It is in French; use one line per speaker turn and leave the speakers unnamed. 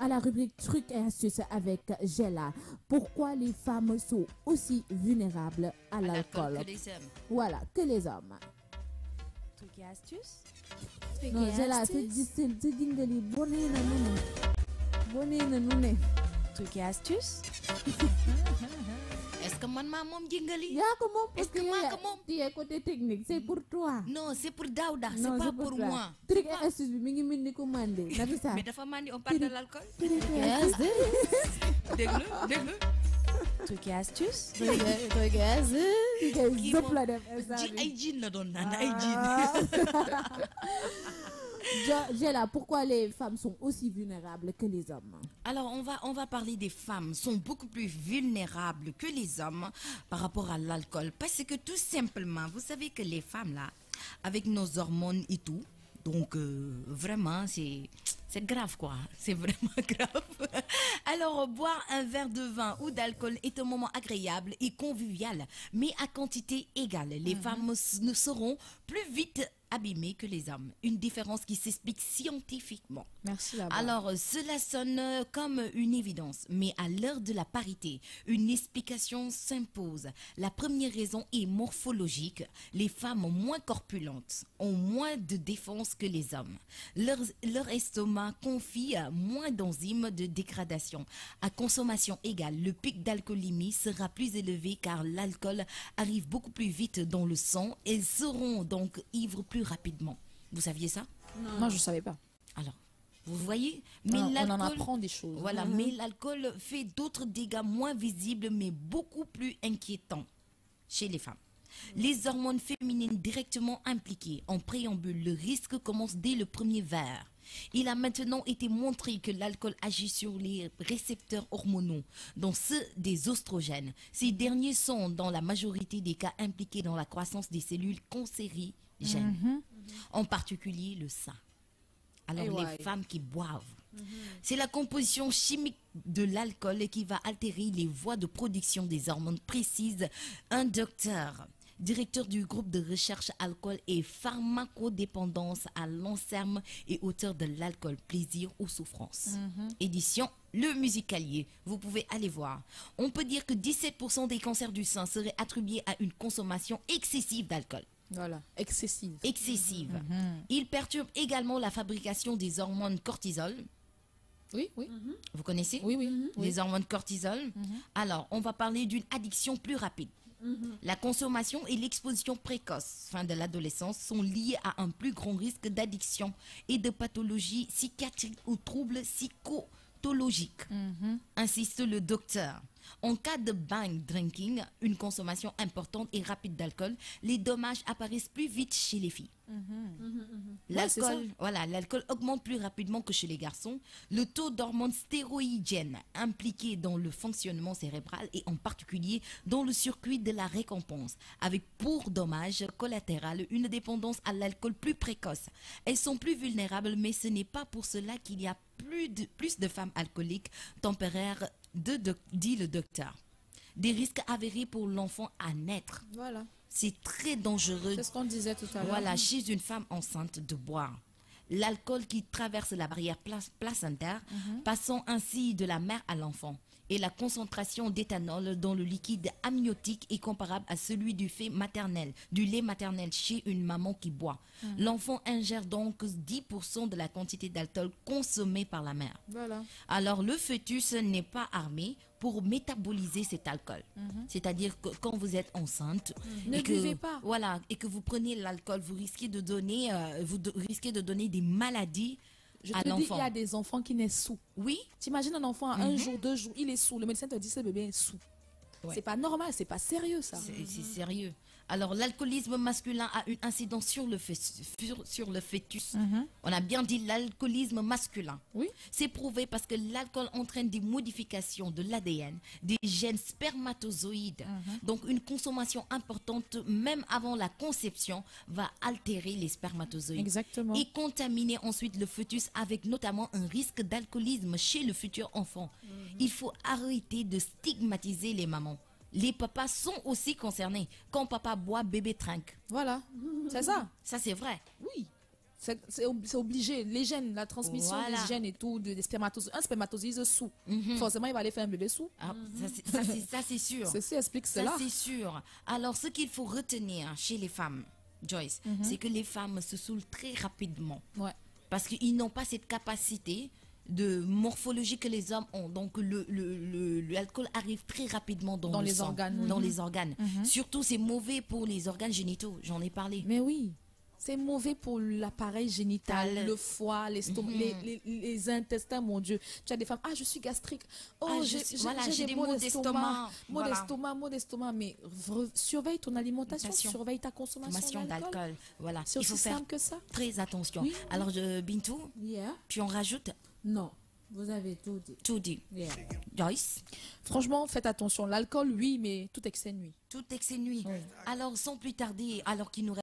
à la rubrique trucs et astuces avec Gela. Pourquoi les femmes sont aussi vulnérables à l'alcool
que les hommes.
Voilà, que les hommes.
Trucs et astuces.
Non, Gela, c'est dingali. Bonne noune.
Trucs et astuces.
Est-ce que man ma mom jingali?
Ya, comment? Parce que tu es côté technique, c'est pour toi.
Non, c'est pour Daouda, c'est
Non,
pas
c'est
pour
toi.
moi.
Truc et astuces, mingi mindi commandé. Nafisa.
Mais dafa mandi on parle de l'alcool.
Yes.
Déglu.
Trucs et astuces.
Regarde. Zop la def.
Ji ay jin la doon naan ay jin.
Gela, pourquoi les femmes sont aussi vulnérables que les hommes?
Alors, on va parler des femmes sont beaucoup plus vulnérables que les hommes par rapport à l'alcool. Parce que tout simplement, vous savez que les femmes, là, avec nos hormones et tout, donc vraiment, c'est grave, quoi. C'est vraiment grave. Alors, boire un verre de vin ou d'alcool est un moment agréable et convivial, mais à quantité égale. Les femmes ne seront plus vite abîmées que les hommes. Une différence qui s'explique scientifiquement.
Merci là-bas.
Alors, cela sonne comme une évidence, mais à l'heure de la parité, une explication s'impose. La première raison est morphologique. Les femmes moins corpulentes ont moins de défense que les hommes. Leur estomac confie moins d'enzymes de dégradation. À consommation égale, le pic d'alcoolémie sera plus élevé car l'alcool arrive beaucoup plus vite dans le sang. Elles seront donc ivres plus rapidement. Vous saviez ça?
Moi, je savais pas.
Alors, vous voyez, mais
On en
l'alcool,
apprend des choses.
voilà, mais l'alcool fait d'autres dégâts moins visibles, mais beaucoup plus inquiétants chez les femmes. Les hormones féminines directement impliquées en préambule, le risque commence dès le premier verre. Il a maintenant été montré que l'alcool agit sur les récepteurs hormonaux, dont ceux des oestrogènes. Ces derniers sont, dans la majorité des cas, impliqués dans la croissance des cellules cancérigènes, en particulier le sein. Alors, les femmes qui boivent, c'est la composition chimique de l'alcool qui va altérer les voies de production des hormones précises. Un docteur, directeur du groupe de recherche alcool et pharmacodépendance à l'ANSERM et auteur de l'alcool, plaisir ou souffrance. Édition Le Musicalier. Vous pouvez aller voir. On peut dire que 17% des cancers du sein seraient attribués à une consommation excessive d'alcool.
Voilà, excessive.
Excessive. Il perturbe également la fabrication des hormones cortisol.
Oui.
Vous connaissez?
Oui.
Les hormones cortisol. Alors, on va parler d'une addiction plus rapide. La consommation et l'exposition précoce, fin de l'adolescence, sont liées à un plus grand risque d'addiction et de pathologies psychiatriques ou troubles psychologiques, insiste le docteur. En cas de binge drinking, une consommation importante et rapide d'alcool, les dommages apparaissent plus vite chez les filles. L'alcool augmente plus rapidement que chez les garçons. Le taux d'hormones stéroïdiennes impliquées dans le fonctionnement cérébral et en particulier dans le circuit de la récompense, avec pour dommage collatéral une dépendance à l'alcool plus précoce. Elles sont plus vulnérables, mais ce n'est pas pour cela qu'il y a plus de femmes alcooliques tempéraires, dit le docteur. Des risques avérés pour l'enfant à naître.
Voilà.
C'est très dangereux.
C'est ce qu'on disait tout à l'heure.
Voilà, chez une femme enceinte de boire. L'alcool qui traverse la barrière placentaire, passant ainsi de la mère à l'enfant. Et la concentration d'éthanol dans le liquide amniotique est comparable à celui du lait maternel chez une maman qui boit. L'enfant ingère donc 10% de la quantité d'alcool consommée par la mère.
Voilà.
Alors le fœtus n'est pas armé pour métaboliser cet alcool. C'est-à-dire que quand vous êtes enceinte
Ne buvez pas.
Voilà, et que vous prenez l'alcool, vous risquez de donner des maladies
Je
à
te dis, il
l'enfant.
y a des enfants qui naissent sous.
Oui,
T'imagines un enfant, un jour, 2 jours, il est sous. Le médecin te dit, ce bébé est sous.
Ouais.
C'est pas normal, c'est pas sérieux ça.
c'est sérieux. Alors l'alcoolisme masculin a une incidence sur le fœtus. On a bien dit l'alcoolisme masculin.
Oui.
C'est prouvé parce que l'alcool entraîne des modifications de l'ADN, des gènes spermatozoïdes. Donc une consommation importante, même avant la conception, va altérer les spermatozoïdes.
Exactement.
Et contaminer ensuite le fœtus avec notamment un risque d'alcoolisme chez le futur enfant. Il faut arrêter de stigmatiser les mamans. Les papas sont aussi concernés. Quand papa boit, bébé trinque.
Voilà. C'est ça.
Ça, c'est vrai.
Oui. C'est obligé. Les gènes, la transmission
Voilà.
des gènes et tout, des spermatozoïdes. Un spermatozoïde sous. Forcément, il va aller faire un bébé sous.
Ah, ça, c'est sûr.
Ceci explique
Ça,
cela.
c'est sûr. Alors, ce qu'il faut retenir chez les femmes, Joyce, c'est que les femmes se saoulent très rapidement.
Ouais.
Parce qu'ils n'ont pas cette capacité de morphologie que les hommes ont. Donc, l'alcool arrive très rapidement dans le
les
sang,
organes.
dans les organes. Surtout, c'est mauvais pour les organes génitaux. J'en ai parlé.
Mais oui. C'est mauvais pour l'appareil génital,
Tal.
le foie, l'estomac, les intestins, mon Dieu. Tu as des femmes, ah, je suis gastrique. Oh,
Ah,
j'ai des maux d'estomac. Maux d'estomac. Mais surveille ton alimentation, surveille ta consommation d'alcool.
d'alcool. Voilà.
C'est
Il faut
aussi
faire
simple que ça.
très attention.
Oui.
Alors, Bintou,
Yeah.
tu en rajoutes
Non, vous avez tout dit.
tout dit.
Yeah.
Joyce,
Franchement, faites attention. L'alcool, oui, mais tout excès nuit.
tout excès nuit. Alors, sans plus tarder, alors qu'il nous